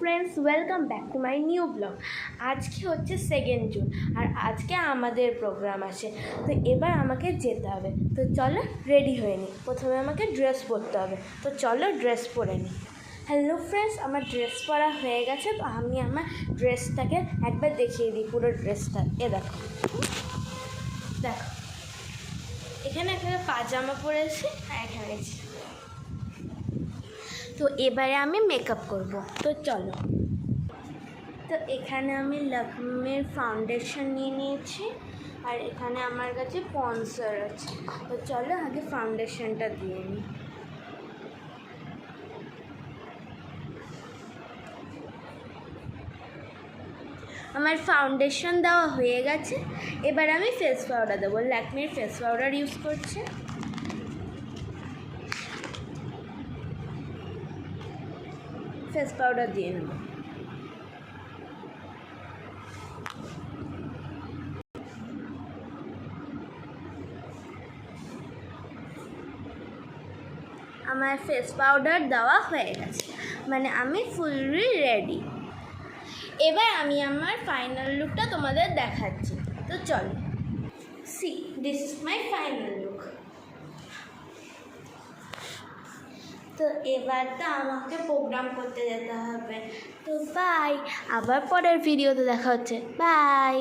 Friends, welcome back to my new blog. আজকে হচ্ছে 2 June আর আজকে আমাদের প্রোগ্রাম আছে। তো এবার আমাকে যেতে হবে। তো চলো রেডি হয়ে নিই। প্রথমে আমাকে ড্রেস পরতে হবে, তো চলো ড্রেস পরে নিই। হ্যালো ফ্রেন্ডস, আমার ড্রেস পরা হয়ে গেছে। তো আমি আমার ড্রেসটাকে একবার দেখিয়ে দিই, পুরো ড্রেসটা। দেখো দেখো, এখানে একটা পাজামা পরেছি আর এখানে গেছি। তো এবারে আমি মেকআপ করব, তো চলো। তো এখানে আমি লাকমির ফাউন্ডেশন নিয়ে নিয়েছি আর এখানে আমার কাছে পন্সার আছে। তো চলো আগে ফাউন্ডেশনটা দিয়ে নিই। আমার ফাউন্ডেশন দেওয়া হয়ে গেছে। এবার আমি ফেস পাউডার দেবো। লাকমির ফেস পাউডার ইউজ করছি। ফেস পাউডার দিয়ে নেব। আমার ফেস পাউডার দেওয়া হয়ে গেছে, মানে আমি ফুললি রেডি। এবার আমি আমার ফাইনাল লুকটা তোমাদের দেখাচ্ছি। তো চলো, C this is my final look. তো এবার তো আমাকে প্রোগ্রাম করতে যেতে হবে। তো বাই, আবার পরের ভিডিওতে দেখা হচ্ছে। বাই।